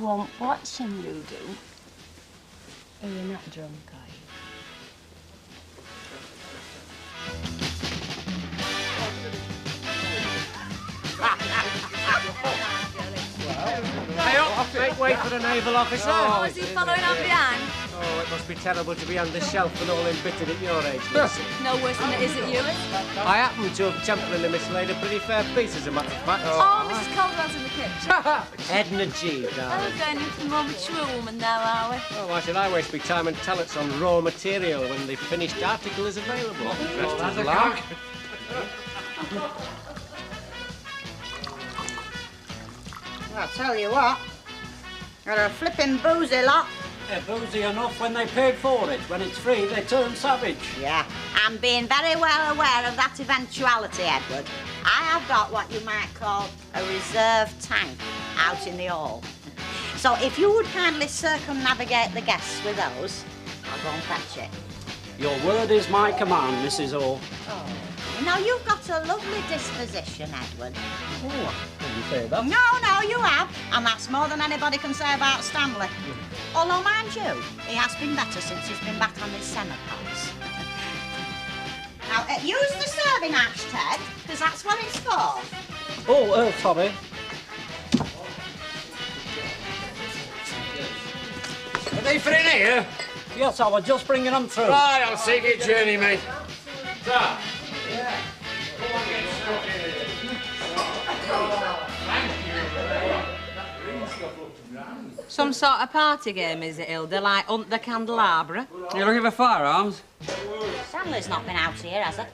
won't watch him, you do. Are you not drunk, are you? Make way for the naval officer. Oh, is he following on behind? Oh, it must be terrible to be on the shelf and all embittered at your age, Lucy. No worse than it is at Youens. I happen to have temporarily mislaid a pretty fair piece, as a matter of fact. Oh, Mrs. Caldwell's in the kitchen. Edna G, Oh, darling. we're going into the more mature woman now, are we? Oh, why should I waste my time and talents on raw material when the finished article is available? That's a cock. I'll tell you what, they're a flipping boozy lot. They're boozy enough when they paid for it. When it's free, they turn savage. Yeah, I'm being very well aware of that eventuality, Edward. I have got what you might call a reserve tank out in the hall. So if you would kindly circumnavigate the guests with those, I'll go and fetch it. Your word is my command, Mrs. Hall. Oh, you know, you've got a lovely disposition, Edward. Oh, did you say that? No, you have. And that's more than anybody can say about Stanley. Although, mind you, he has been better since he's been back on his semi-pots. Now, use the serving ash, Ted, because that's what it's for. Oh, sorry. Are they for in here? Yes, I was just bringing them through. Right, I'll see your journey, mate. Sir? Yeah. Go on, get stuck in. Some sort of party game, is it, Hilda? Like Hunt the Candelabra? You're looking for firearms? Stanley's not been out here, has he?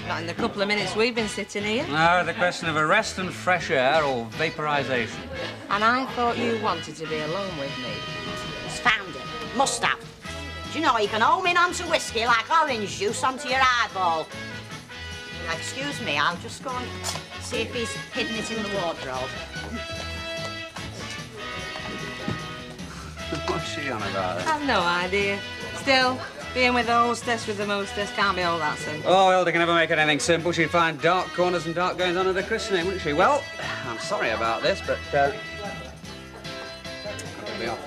Not in the couple of minutes we've been sitting here. No, the question of arrest and fresh air or vaporisation. And I thought you wanted to be alone with me. He's found it. Must have. Do you know, you can home in onto whiskey like orange juice onto your eyeball. Now, excuse me, I'll just go and see if he's hidden it in the wardrobe. What's she on about? I've no idea. Still, being with the hostess with the mostess can't be all that simple. Oh, Hilda can never make it anything simple. She'd find dark corners and dark goings on at the christening, wouldn't she? Well, I'm sorry about this, but I'll be off.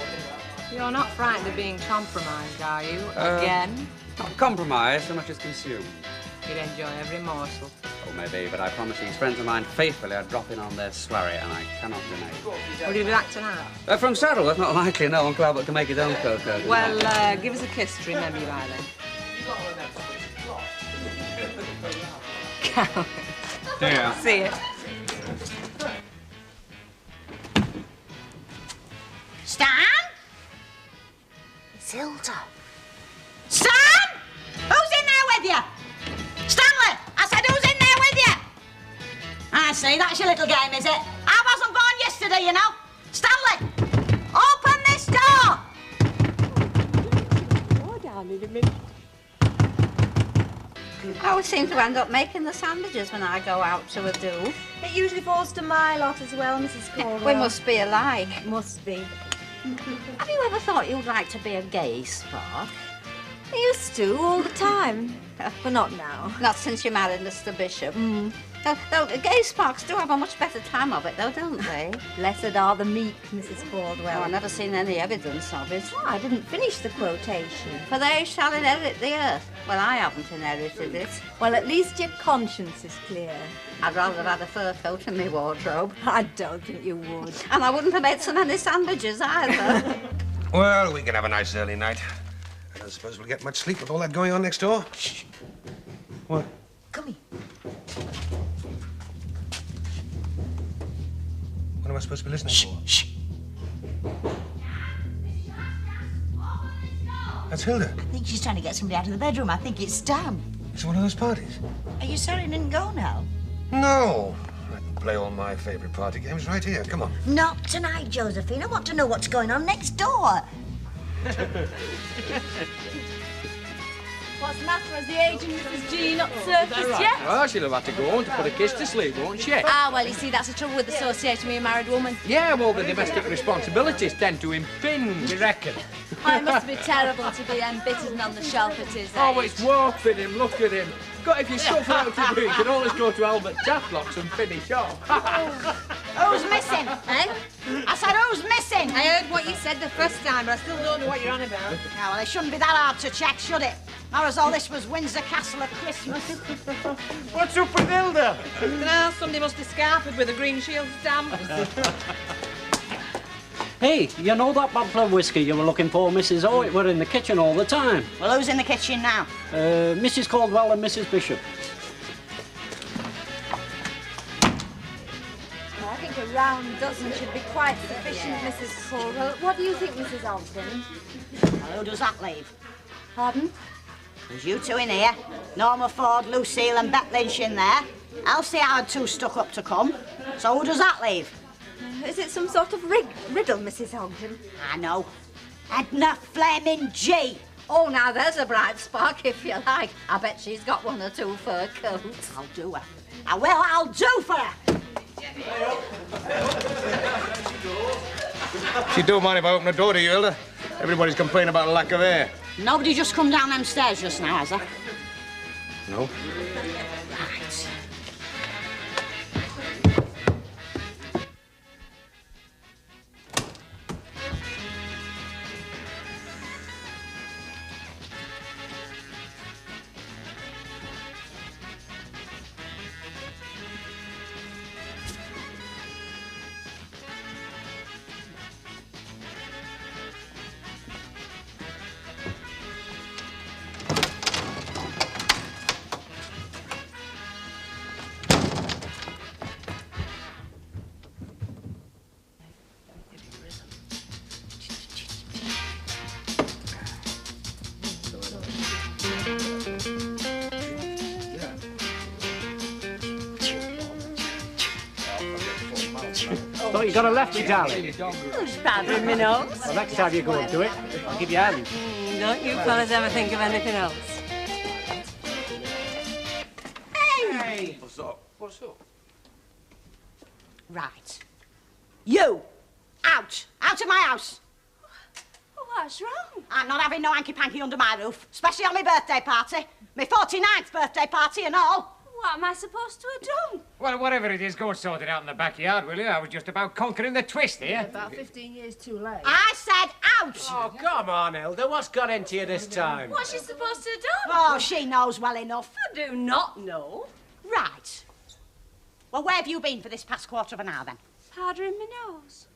You're not frightened of being compromised, are you? Again? Not compromised so much as consumed. You'd enjoy every morsel. Oh, maybe, but I promise these friends of mine faithfully are dropping on their soiree, and I cannot deny it. Will you be back tonight? From Saddleworth, not likely, no. Uncle Albert can make his own cocoa. Well, give us a kiss to remember you by then. Coward. Yeah. See you. Stan? It's Hilda. Stan! Who's in there with you? Stanley! I said, who's in there with you? I see, that's your little game, is it? I wasn't born yesterday, you know. Stanley! Open this door! Oh, darling, a minute. I always seem to end up making the sandwiches when I go out to a do. It usually falls to my lot as well, Mrs. Caldwell. We must be alike. Must be. Have you ever thought you'd like to be a gay spark? I used to, all the time. But not now. Not since you married Mr. Bishop. Though gay sparks do have a much better time of it, though, don't they? Blessed are the meek, Mrs. Caldwell. Oh, I've never seen any evidence of it. Oh, I didn't finish the quotation. For they shall inherit the earth. Well, I haven't inherited it. Well, at least your conscience is clear. I'd rather have had a fur coat in my wardrobe. I don't think you would. And I wouldn't have made so many sandwiches either. Well, we can have a nice early night. I don't suppose we'll get much sleep with all that going on next door. Shh. What? Come here. What am I supposed to be listening for? Shh. That's Hilda. I think she's trying to get somebody out of the bedroom. I think it's Stan. It's one of those parties. Are you sorry you didn't go now? No. I can play all my favourite party games right here. Come on. Not tonight, Josephine. I want to know what's going on next door. What's the matter? Has the aging Mrs. G not surfaced yet? Oh, she'll have had to go home to put a kiss to sleep, won't she? Ah, well, you see, that's the trouble with associating with a married woman. Yeah, well, the domestic responsibilities tend to impinge, you reckon? Oh, it must be terrible to be embittered and on the shelf at his age. Oh, it's warping him, look at him. God, if you suffer out to do, you can always go to Albert Taftlock's and finish off. Who's missing, eh? I said, who's missing? I heard what you said the first time, but I still don't know what you're on about. Yeah, well, it shouldn't be that hard to check, should it? Not as though this was Windsor Castle at Christmas. What's up with Hilda? Dunno, somebody must have scarpered with a green shield stamp. Hey, you know that bottle of whiskey you were looking for, Mrs. O? It were in the kitchen all the time. Well, who's in the kitchen now? Mrs. Caldwell and Mrs. Bishop. I think a round dozen should be quite sufficient, Mrs. Caldwell. What do you think, Mrs. Ogden? Well, who does that leave? Pardon? There's you two in here. Norma Ford, Lucille and Bet Lynch in there. Elsie Howard too stuck up to come. So who does that leave? Is it some sort of riddle, Mrs. Ogden? I know. Edna Flaming G. Oh, now there's a bright spark, if you like. I bet she's got one or two fur coats. I'll do her. I will, I'll do for her. She don't mind if I open the door to you, Hilda. Everybody's complaining about a lack of air. Nobody just come down them stairs just now, has there? No. Right. Thought you got a lefty, darling. Who's powdering my nose? Well, next time you go and do it, I'll give you a hand. Don't you fellas ever think of anything else? Hey! What's up? What's up? Right. You! Out! Out of my house! What's wrong? I'm not having no hanky-panky under my roof, especially on my birthday party. My 49th birthday party and all. What am I supposed to have done? Well, whatever it is, go and sort it out in the backyard, will you? I was just about conquering the twist here. About 15 years too late. I said out! Oh, come on, Hilda. What's got into you this time? What's she supposed to have done? Oh, she knows well enough. I do not know. Right. Well, where have you been for this past quarter of an hour, then? Powdering my nose.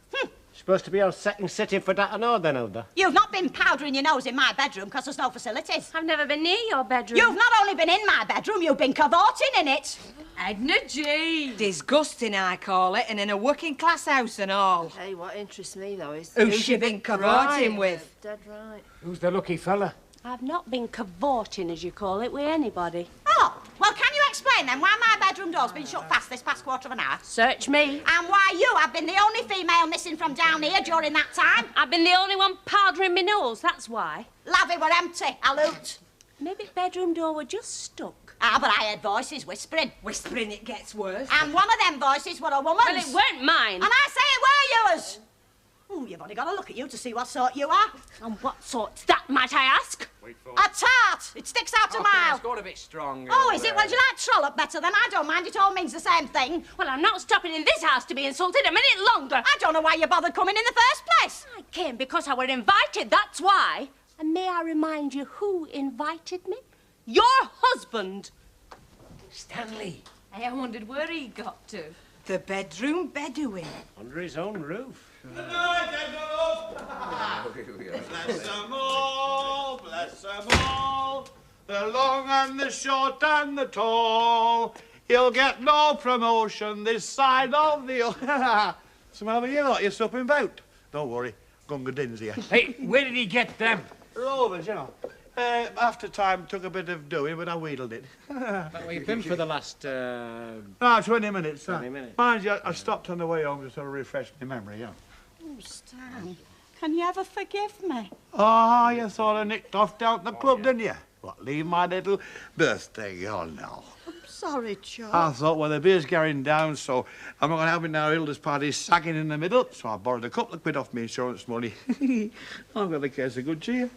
Supposed to be on second sitting for that and all, then, Hilda. You've not been powdering your nose in my bedroom because there's no facilities. I've never been near your bedroom. You've not only been in my bedroom, you've been cavorting in it. Edna G. Disgusting, I call it, and in a working-class house and all. Hey, what interests me, though, is... Who's she been cavorting with? Dead right. Who's the lucky fella? I've not been cavorting, as you call it, with anybody. Oh, well, can you explain, then, why my bedroom door's been shut fast this past quarter of an hour? Search me. And why you have been the only female missing from down here during that time? I've been the only one powdering my nose, that's why. Lavvy were empty, I looked. Maybe the bedroom door were just stuck. Ah, but I heard voices whispering. Whispering it gets worse. And one of them voices were a woman's. Well, it weren't mine. And I say it were yours. Oh, you've only got to look at you to see what sort you are. And what sort's that, might I ask? A tart. It sticks out a mile. It's got a bit strong. Oh, is it? Well, do you like trollop better? Then I don't mind. It all means the same thing. Well, I'm not stopping in this house to be insulted a minute longer. I don't know why you bothered coming in the first place. I came because I were invited, that's why. And may I remind you who invited me? Your husband. Stanley. Hey, I wondered where he got to. The bedroom Bedouin. Under his own roof. Good night, bless them all, bless them all. The long and the short and the tall. You'll get no promotion this side of the... So, Mama, you know what you're supping about? Don't worry, Gunga Din's here. Hey, where did he get them? Rovers, you know. After time took a bit of doing, but I wheedled it. Where you been for the last... 20 minutes. 20 minutes. Mind you, I stopped on the way home to sort of refresh my memory, yeah. Oh, Stan, can you ever forgive me? Oh, you sort of nicked off down at the club, didn't you? What, leave my little birthday girl now? I'm sorry, Chuck. I thought, well, the beer's going down, so I'm not going to have it now. Hilda's party's sagging in the middle, so I borrowed a couple of quid off my insurance money. I've got a case of good cheer.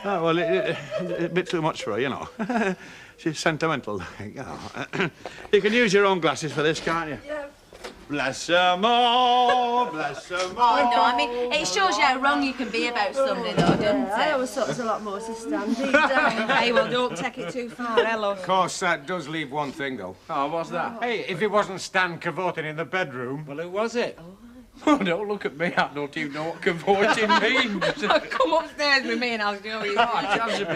Oh, well, a bit too much for her, you know. She's sentimental, you know. You can use your own glasses for this, can't you? Yeah. Bless them all, bless them all. Oh, no, I mean, it shows you how wrong you can be about somebody, though, doesn't it? I always thought there was a lot more to stand deep down. Hey, well, don't take it too far, eh, love? Of course, that does leave one thing, though. Oh, what's that? Hey, if it wasn't Stan cavorting in the bedroom... Well, who was it? Oh, don't look at me. I don't even know what cavorting means. Come upstairs with me and I'll show you.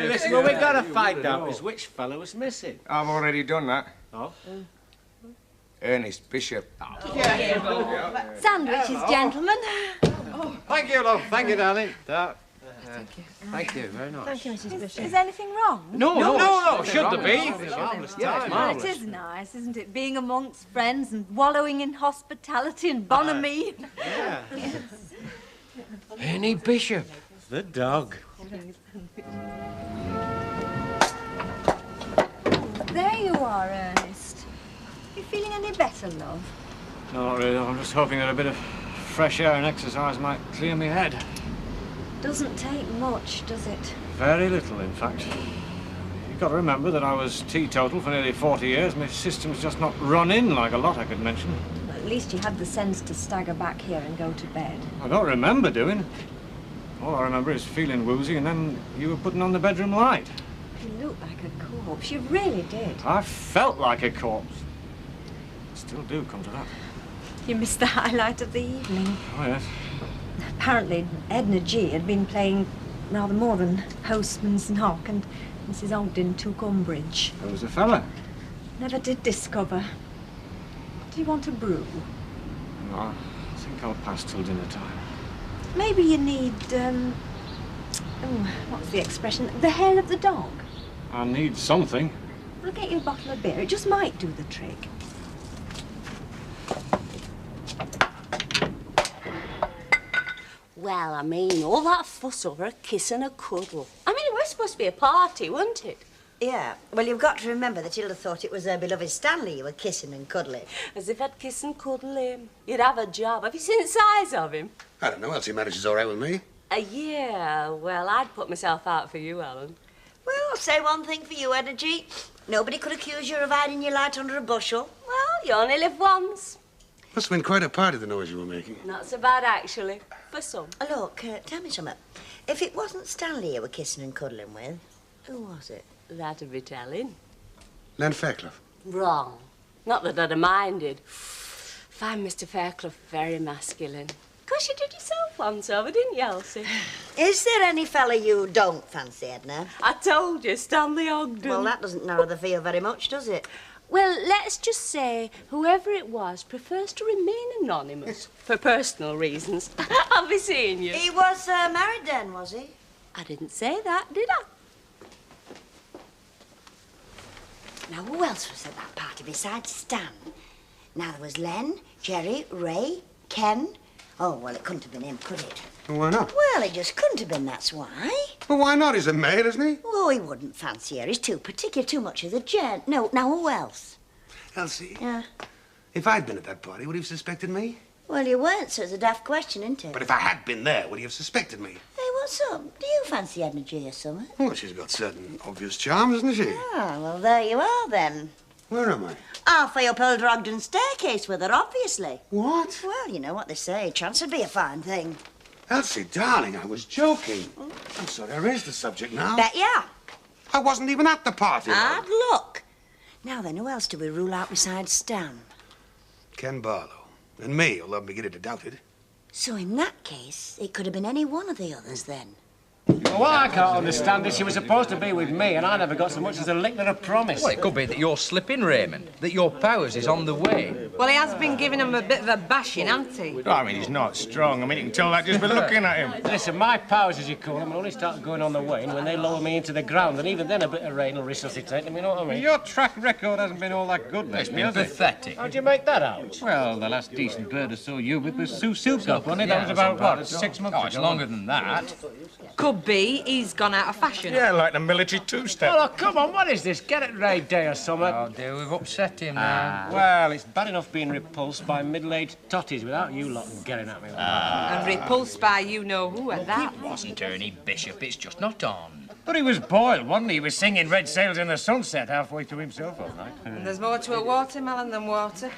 Listen, what we've got to find out is which fellow was missing. I've already done that. Oh? Ernest Bishop. Sandwiches, gentlemen. Thank you, love. Thank you, darling. Thank you, very nice. Thank you, Mrs. Bishop. Is anything wrong? No, should there be? Marvellous Yeah, Well, it is nice, isn't it? Being amongst friends and wallowing in hospitality and bonhomie. Yeah. Ernie Bishop. The dog. There you are, Ernest. You feeling any better, love? No, not really. I'm just hoping that a bit of fresh air and exercise might clear my head. Doesn't take much, does it? Very little, in fact. You've got to remember that I was teetotal for nearly 40 years. My system's just not run in like a lot I could mention. At least you had the sense to stagger back here and go to bed. I don't remember doing. All I remember is feeling woozy, and then you were putting on the bedroom light. You looked like a corpse. You really did. I felt like a corpse. Still do, come to that. You missed the highlight of the evening. Oh, yes. Apparently, Edna G had been playing rather more than Postman's Knock, and Mrs. Ogden took umbrage. There was a fella. Never did discover. Do you want a brew? No, I think I'll pass till dinner time. Maybe you need, what's the expression? The hair of the dog. I need something. I'll get you a bottle of beer. It just might do the trick. Well, I mean, all that fuss over a kiss and a cuddle. I mean, it was supposed to be a party, wasn't it? Yeah, well, you've got to remember that Hilda thought it was her beloved Stanley you were kissing and cuddling. As if I'd kiss and cuddle him. You'd have a job. Have you seen the size of him? I don't know. Elsie manages all right with me. Yeah, well, I'd put myself out for you, Alan. Well, I'll say one thing for you, Energy. Nobody could accuse you of hiding your light under a bushel. Well, you only live once. Must have been quite a party, the noise you were making. Not so bad, actually. For some. Look, tell me something. If it wasn't Stanley you were kissing and cuddling with, who was it? That'd be telling. Len Fairclough. Wrong. Not that I'd have minded. Find Mr. Fairclough very masculine. Of course, you did yourself once over, didn't you, Elsie? Is there any fella you don't fancy, Edna? I told you, Stanley Ogden. Well, that doesn't narrow the field very much, does it? Well, let's just say whoever it was prefers to remain anonymous for personal reasons. I'll be seeing you. He was married then, was he? I didn't say that, did I? Now, who else was at that party besides Stan? Now, there was Len, Jerry, Ray, Ken. Oh, well, it couldn't have been him, could it? Well, why not? Well, it just couldn't have been, that's why. Well, why not? He's a male, isn't he? Oh, he wouldn't fancy her. He's too particular, too much of the gent. No, now, who else? Elsie. Yeah. If I'd been at that party, would he have suspected me? Well, you weren't, so it's a daft question, isn't it? But if I had been there, would he have suspected me? Hey, what's up? Do you fancy Edna G or something? Well, she's got certain obvious charms, hasn't she? Ah, well, there you are, then. Where am I? Halfway up Elder Ogden's staircase with her, obviously. What? Well, you know what they say. Chance would be a fine thing. Elsie, darling, I was joking. I'm sorry I raised the subject now. Bet ya. I wasn't even at the party. Hard luck. Now then, who else do we rule out besides Stan? Ken Barlow. And me, although I'm beginning to doubt it. So in that case, it could have been any one of the others then. Well, what I can't understand is she was supposed to be with me, and I never got so much as a lick of a promise. Well, it could be that you're slipping, Raymond. That your powers is on the way. Well, he has been giving him a bit of a bashing, hasn't he? I mean, he's not strong. I mean, you can tell that just by looking at him. Listen, my powers, as you call them, only start going on the wane when they lower me into the ground, and even then a bit of rain will resuscitate them, you know what I mean? Your track record hasn't been all that good, It's lately, been has it? pathetic. How'd you make that out? Well, the last decent bird I saw you with was Sue Silcock, wasn't it? That was about, what, 6 months ago? Oh, it's longer than that. Could be he's gone out of fashion. Yeah, like the military two-step. Oh, look, come on, what is this? Get it right day or something. Oh, dear, we've upset him now. Well, it's bad enough being repulsed by middle-aged totties without you lot getting at me like that. And repulsed by you-know-who at that. It wasn't Ernie Bishop, it's just not on. But he was boiled, wasn't he? He was singing Red Sails in the Sunset halfway to himself all night. And there's more to a watermelon than water.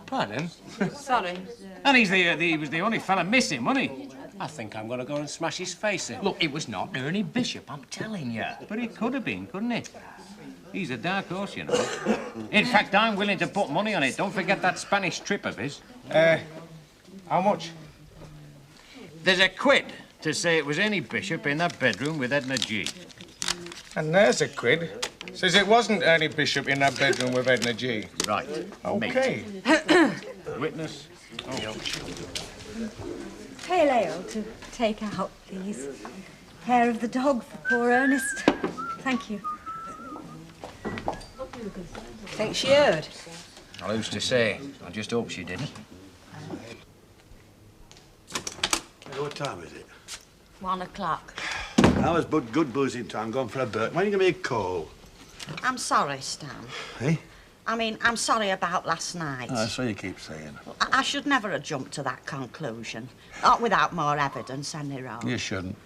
Pardon? Sorry. And he was the only fella missing, wasn't he? I think I'm going to go and smash his face in. Look, it was not Ernie Bishop, I'm telling you. But it could have been, couldn't it? He's a dark horse, you know. In fact, I'm willing to put money on it. Don't forget that Spanish trip of his. How much? There's a quid to say it was Ernie Bishop in that bedroom with Edna G. And there's a quid. Says it wasn't Ernie Bishop in that bedroom with Edna G. Right. OK. Witness. Oh. Pale ale to take out, please. Hair of the dog for poor Ernest. Thank you. Think she heard? Well, who's to say? I just hope she didn't. What time is it? 1 o'clock. I was but good boozing time, going for a burk. When are you going to be a call? I'm sorry, Stan. Eh? I mean, I'm sorry about last night. Oh, so you keep saying. I should never have jumped to that conclusion. Not without more evidence, anyhow. You shouldn't.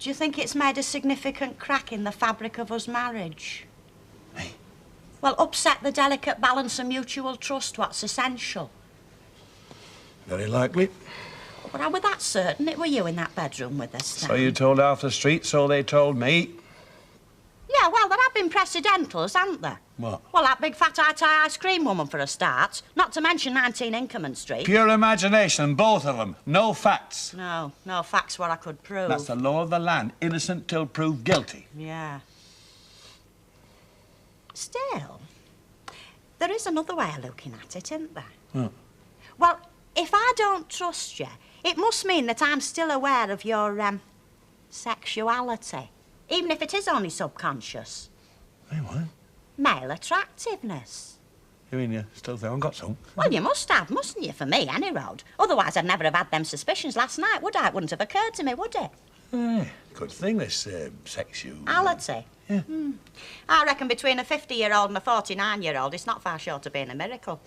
Do you think it's made a significant crack in the fabric of us marriage? Eh? Well, upset the delicate balance of mutual trust, what's essential. Very likely. But I was that certain it were you in that bedroom with us, Stan. So you told half the street, so they told me. Yeah, well, there have been precedentals, haven't there? What? Well, that big fat high-tie ice cream woman for a start. Not to mention 19 Inkerman Street. Pure imagination, both of them. No facts. No facts what I could prove. That's the law of the land. Innocent till proved guilty. Yeah. Still, there is another way of looking at it, isn't there? Hmm. Well, if I don't trust you, it must mean that I'm still aware of your, sexuality. Even if it is only subconscious. Hey, what? Male attractiveness. You mean you still think I've got some? Well, you must have, mustn't you, for me, any road? Otherwise, I'd never have had them suspicions last night, would I? It wouldn't have occurred to me, would it? Good thing, this sexuality. Yeah. I reckon between a 50-year-old and a 49-year-old, it's not far short of being a miracle.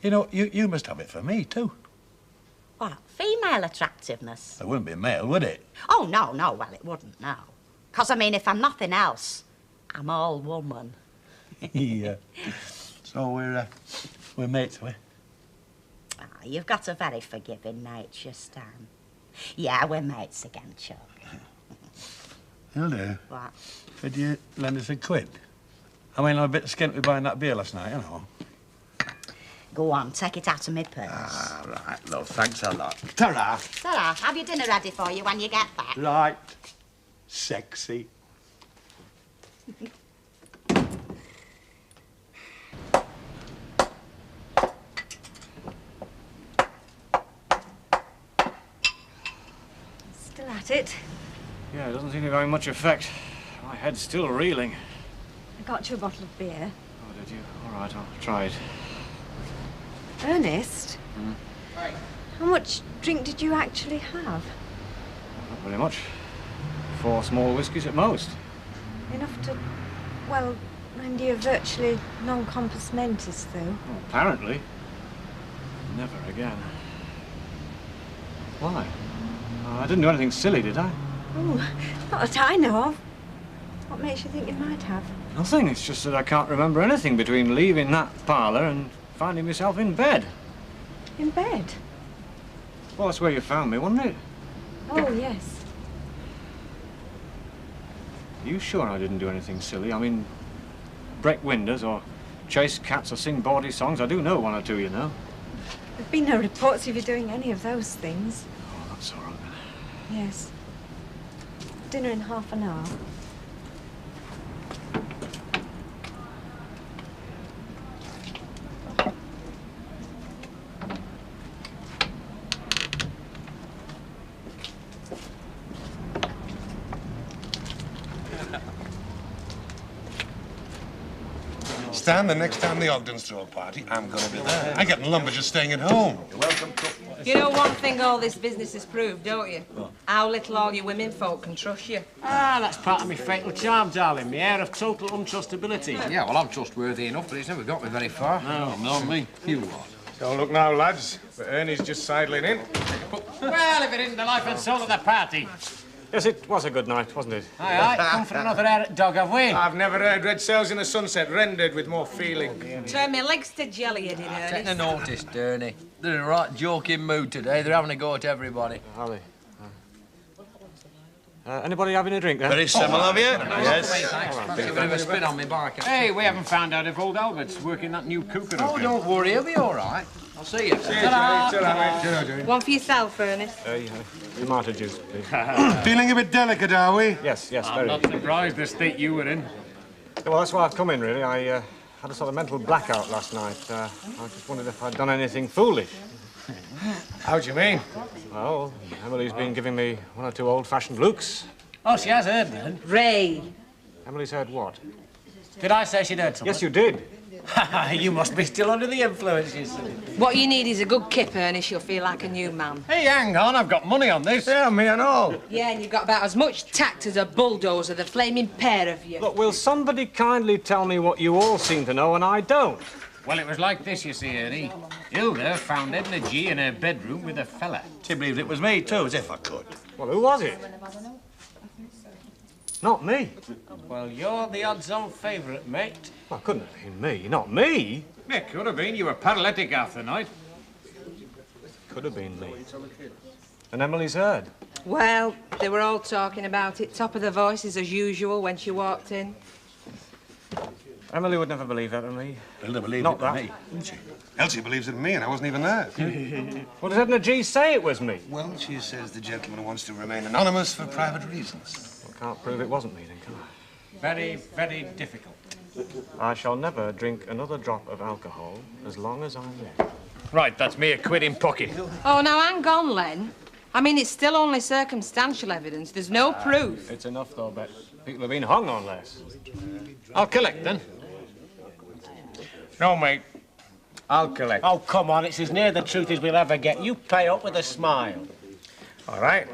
You know, you must have it for me, too. What? Female attractiveness? It wouldn't be male, would it? Oh, no, well, it wouldn't, no. 'Cause, I mean, if I'm nothing else, I'm all woman. Yeah. So we're mates, we? Ah, you've got a very forgiving nature, Stan. Yeah, we're mates again, Chuck. Hilda. What? Could you lend us a quid? I mean, I'm a bit skint with buying that beer last night, you know. Go on, take it out of my purse. Ah, right, love, thanks a lot. Ta-ra. Ta-ra, have your dinner ready for you when you get back. Right. Sexy. Still at it. Yeah, it doesn't seem to be having much effect. My head's still reeling. I got you a bottle of beer. Oh, did you? All right, I'll try it. Ernest? How much drink did you actually have? Not very much. 4 small whiskies at most. Enough to, well, render you virtually non-compos mentis, though. Well, apparently. Never again. Why? Oh, I didn't do anything silly, did I? Oh, not that I know of. What makes you think you might have? Nothing. It's just that I can't remember anything between leaving that parlour and finding myself in bed. In bed? Well, that's where you found me, wasn't it? Oh, yes. Are you sure I didn't do anything silly? I mean, break windows or chase cats or sing bawdy songs. I do know 1 or 2, you know. There've been no reports of you doing any of those things. Oh, that's all right then. Yes. Dinner in half an hour. Stan, the next time the Ogdens throw a party, I'm going to be there. I get in lumber just staying at home. You're welcome, cook. You know one thing all this business has proved, don't you? What? How little all you women folk can trust you. Ah, that's part of my fatal charm, darling. My air of total untrustability. Yeah, well, I'm trustworthy enough, but it's never got me very far. No, not me. You what? So look now, lads. But Ernie's just sidling in. Well, if it isn't the life and soul of the party. Yes, it was a good night, wasn't it? Aye, aye. Come for another air at dog, have we? I've never heard Red Sails in the Sunset rendered with more feeling. Turn my legs to jelly, you did, Take a notice, Ernie. They're in a right joking mood today. They're having a go at everybody. Are they? Anybody having a drink, then? Very similar of you. Yes. Thanks. Perhaps a bit of a spin on me bike. Hey, we haven't found out if old Albert's working that new cooker. Oh, don't worry. He'll be all right. I'll see you. One for yourself, Ernest. Tomato juice, please. Feeling a bit delicate, are we? Yes, I'm very. not surprised the state you were in. Well, that's why I've come in, really. I had a sort of mental blackout last night. I just wondered if I'd done anything foolish. How do you mean? Well, Emily's been giving me one or two old-fashioned looks. Oh, she has heard then. Ray. Emily's heard what? Did I say she'd heard something? Yes, you did. You must be still under the influence, you see. What you need is a good kip, Ernest. You'll feel like a new man. Hey, hang on. I've got money on this. Yeah, me and all. Yeah, and you've got about as much tact as a bulldozer, the flaming pair of you. Look, will somebody kindly tell me what you all seem to know and I don't? Well, it was like this, you see, Ernie. Hilda found Edna G in her bedroom with a fella. She believed it was me, too, as if I could. Well, who was it? Not me. Well, you're the odds-on favourite, mate. Well, couldn't have been me. Not me. It could have been. You were paralytic half the night. Could have been me. And Emily's heard. Well, they were all talking about it, top of their voices as usual when she walked in. Emily would never believe that in me. Hilda believed Not it that. in me, didn't she? Elsie believes it in me, and I wasn't even there. Well, does Edna G say it was me? Well, she says the gentleman wants to remain anonymous for private reasons. I can't prove it wasn't me, then, can I? Very, very difficult. I shall never drink another drop of alcohol as long as I live. Right, that's me a quid in pocket. Oh, now hang on, Len. I mean, it's still only circumstantial evidence. There's no proof. It's enough, though, Bet. People have been hung on less. I'll collect, then. No, mate. I'll collect. Oh, come on, it's as near the truth as we'll ever get. You pay up with a smile. All right.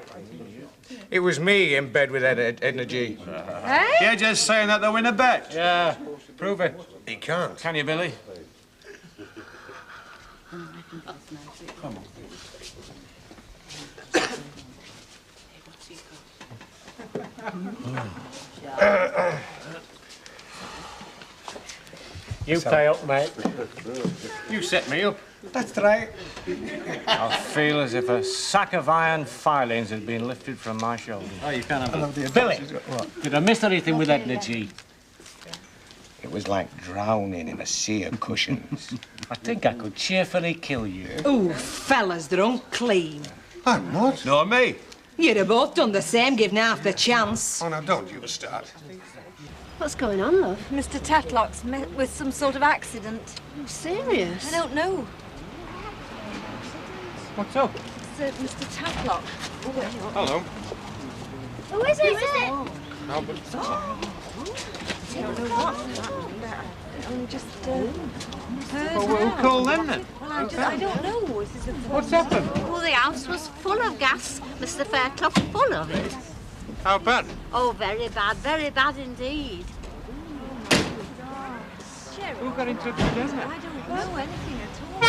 It was me in bed with Edna G. Hey? You're just saying that to win a bet. Yeah, prove it. He can't. Can you, Billy? Come on. You pay up, mate. You set me up. That's right. I feel as if a sack of iron filings had been lifted from my shoulders. Oh, you can't have it. Billy, did I miss anything with Edna G? It was like drowning in a sea of cushions. I think I could cheerfully kill you. Ooh, fellas, they're unclean. I'm not. Nor me. You'd have both done the same, given half the chance. Oh, now, don't you start. What's going on, love? Mr. Tatlock's met with some sort of accident. Oh, serious? I don't know. What's up? It's Mr. Tatlock. Hello. Who is it? Albert. I don't know what. Only just heard. Well, we'll call them then. Well, I don't know. What's happened? Oh, the house was full of gas, Mr. Fairclough, full of it. How bad? Oh, very bad indeed. Who got in touch with Edna? I don't know anything at all.